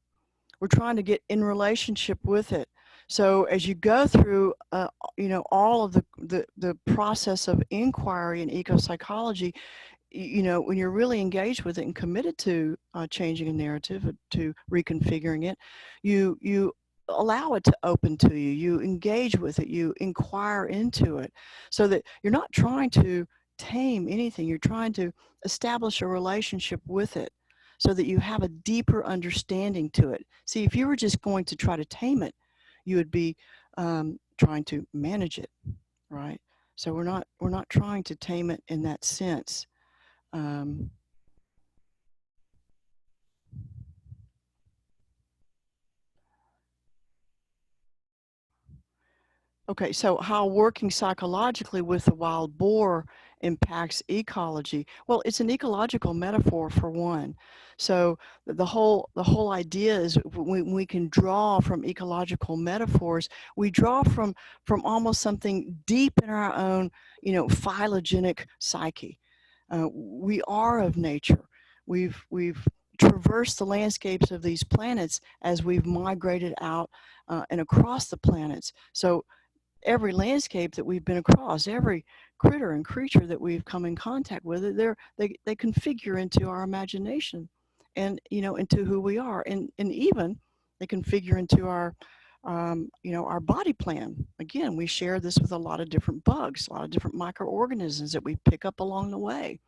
We're trying to get in relationship with it. So as you go through, all of the process of inquiry in ecopsychology, when you're really engaged with it and committed to changing a narrative, to reconfiguring it, you allow it to open to you. You engage with it. You inquire into it, so that you're not trying to tame anything. You're trying to establish a relationship with it, so that you have a deeper understanding to it. See, if you were just going to try to tame it, you would be trying to manage it, right? So we're not trying to tame it in that sense. Um, okay, so how working psychologically with the wild boar impacts ecology? Well, it's an ecological metaphor for one. So the whole idea is when we can draw from ecological metaphors, we draw from almost something deep in our own, phylogenetic psyche. We are of nature. We've traversed the landscapes of these planets as we've migrated out and across the planets. So every landscape that we've been across, every critter and creature that we've come in contact with, they configure into our imagination, and into who we are, and even they configure into our body plan. Again, we share this with a lot of different bugs, a lot of different microorganisms that we pick up along the way.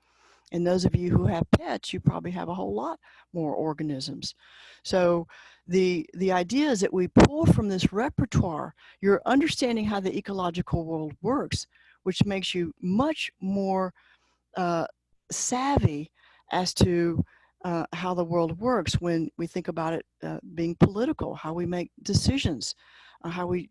And those of you who have pets, you probably have a whole lot more organisms. So the idea is that we pull from this repertoire. You're understanding how the ecological world works, which makes you much more uh, savvy as to how the world works when we think about it being political, how we make decisions, how we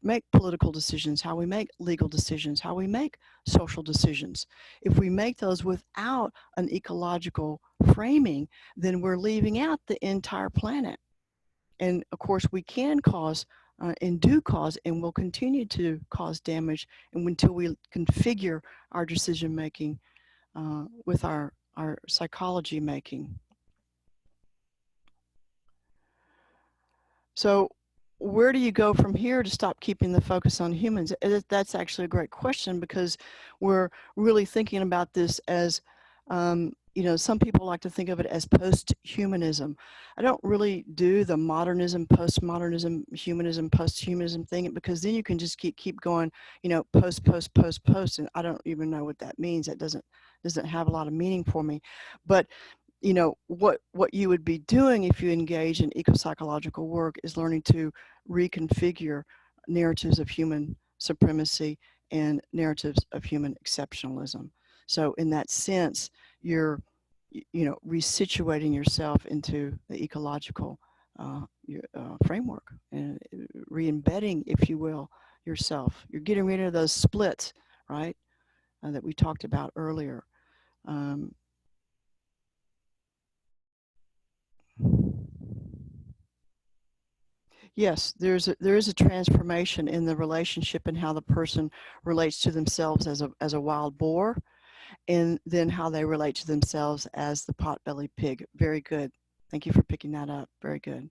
make political decisions, how we make legal decisions, how we make social decisions. If we make those without an ecological framing, then we're leaving out the entire planet. And of course, we can cause and do cause and will continue to cause damage, and until we configure our decision making with our psychology making. So where do you go from here to stop keeping the focus on humans? That's actually a great question, because we're really thinking about this as, some people like to think of it as post-humanism. I don't really do the modernism, postmodernism, humanism, post-humanism thing, because then you can just keep going, post, and I don't even know what that means. That doesn't have a lot of meaning for me. But what you would be doing if you engage in ecopsychological work is learning to reconfigure narratives of human supremacy and narratives of human exceptionalism. So in that sense, you're resituating yourself into the ecological framework, and re-embedding, if you will, yourself. You're getting rid of those splits, right, that we talked about earlier. Um, Yes, there is a transformation in the relationship and how the person relates to themselves as a wild boar, and then how they relate to themselves as the pot-bellied pig. Very good. Thank you for picking that up. Very good.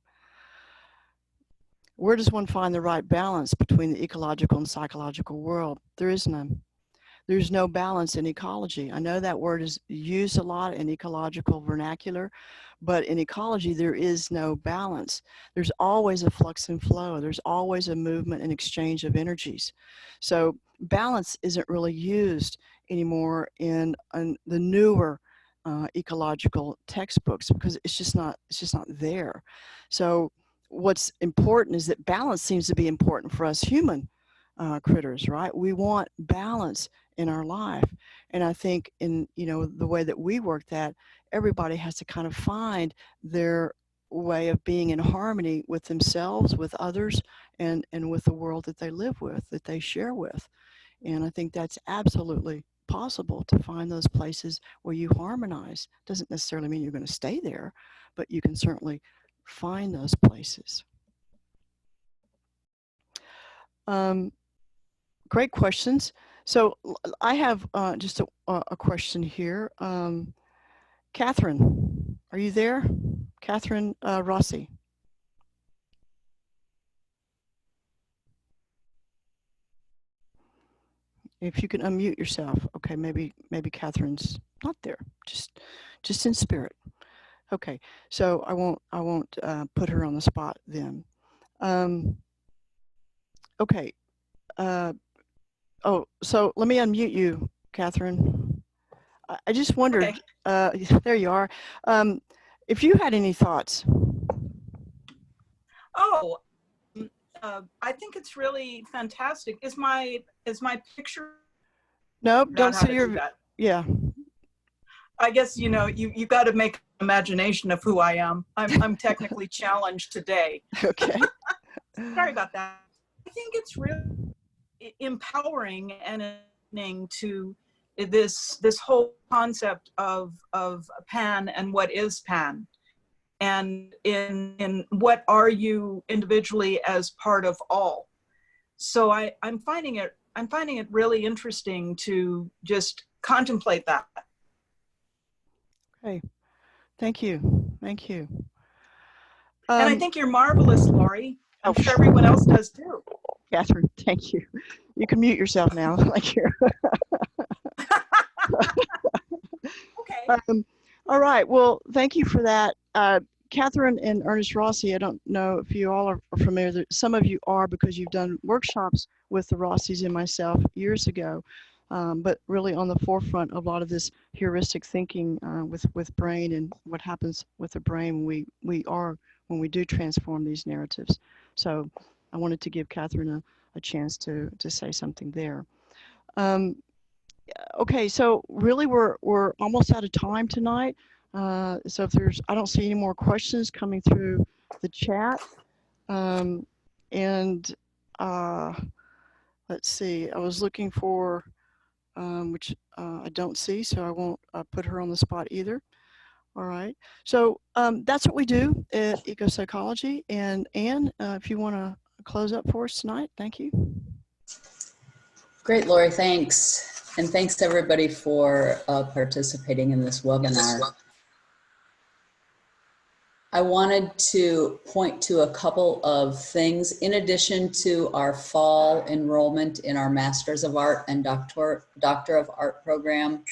Where does one find the right balance between the ecological and psychological world? There is none. There's no balance in ecology. I know that word is used a lot in ecological vernacular, but in ecology, there is no balance. There's always a flux and flow. There's always a movement and exchange of energies. So balance isn't really used anymore in the newer ecological textbooks because it's just not there. So what's important is that balance seems to be important for us human critters, right? We want balance in our life. And I think in, the way that we work that, everybody has to kind of find their way of being in harmony with themselves, with others, and with the world that they live with, that they share with. And I think that's absolutely possible to find those places where you harmonize. Doesn't necessarily mean you're going to stay there, but you can certainly find those places. Great questions. So I have just a question here. Catherine, are you there? Catherine Rossi. If you can unmute yourself. Okay, maybe Catherine's not there. Just in spirit. Okay, so I won't put her on the spot then. Okay. So let me unmute you, Catherine. I just wondered. Okay. There you are. If you had any thoughts. Oh, I think it's really fantastic. Is my picture? Nope, don't see your. Yeah. I guess you got to make an imagination of who I am. I'm technically challenged today. Okay. Sorry about that. I think it's really empowering and enlightening to this whole concept of pan and what is pan, and in what are you individually as part of all. So I'm finding it really interesting to just contemplate that. Okay, thank you. And I think you're marvelous, Lori. I'm sure everyone else does too. Catherine, thank you. You can mute yourself now. Like you're. Okay. All right. Well, thank you for that. Catherine and Ernest Rossi, I don't know if you all are familiar. Some of you are because you've done workshops with the Rossis and myself years ago, but really on the forefront of a lot of this heuristic thinking with brain and what happens with the brain when we do transform these narratives. So I wanted to give Catherine a chance to say something there. Okay, so really we're almost out of time tonight. So if I don't see any more questions coming through the chat. And let's see, I was looking for, which I don't see, so I won't put her on the spot either. All right, so that's what we do at Ecopsychology. And Anne, if you want to close up for us tonight, thank you. Great, Lori, thanks. And thanks everybody for participating in this webinar. I wanted to point to a couple of things. In addition to our fall enrollment in our Masters of Art and Doctor of Art program,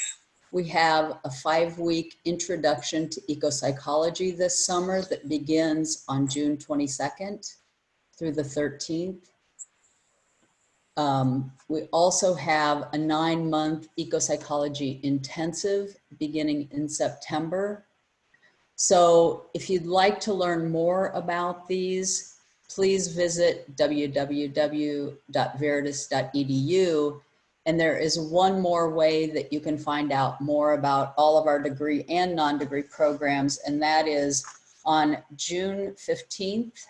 we have a 5-week introduction to ecopsychology this summer that begins on June 22nd through the 13th. We also have a 9-month ecopsychology intensive beginning in September. So if you'd like to learn more about these, please visit www.veritas.edu. And there is one more way that you can find out more about all of our degree and non-degree programs, and that is on June 15th.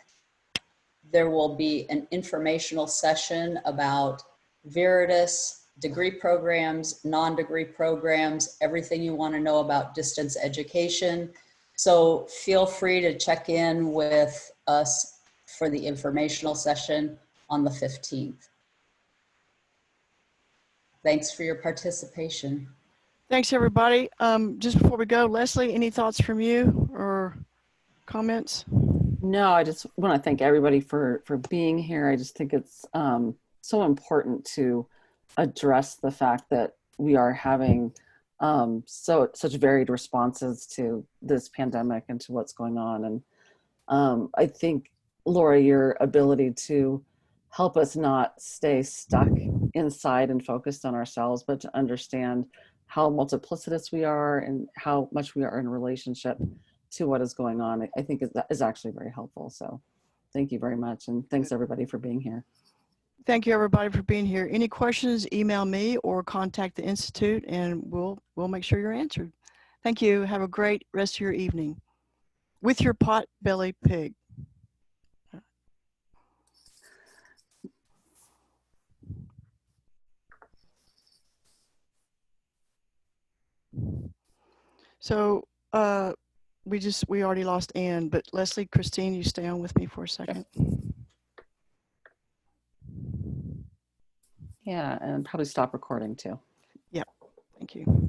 There will be an informational session about Veritas, degree programs, non-degree programs, everything you want to know about distance education. So feel free to check in with us for the informational session on the 15th. Thanks for your participation. Thanks, everybody. Just before we go, Leslie, any thoughts from you or comments? No, I just want to thank everybody for being here. I just think it's so important to address the fact that we are having such varied responses to this pandemic and to what's going on. And I think, Laura, your ability to help us not stay stuck inside and focused on ourselves, but to understand how multiplicitous we are and how much we are in relationship to what is going on, I think is actually very helpful. So thank you very much. And thanks everybody for being here. Thank you, everybody, for being here. Any questions, email me or contact the Institute, and we'll make sure you're answered. Thank you. Have a great rest of your evening with your pot-belly pig. So we already lost Ann, but Leslie, Christine, you stay on with me for a second. Yeah, and probably stop recording too. Yep. Thank you.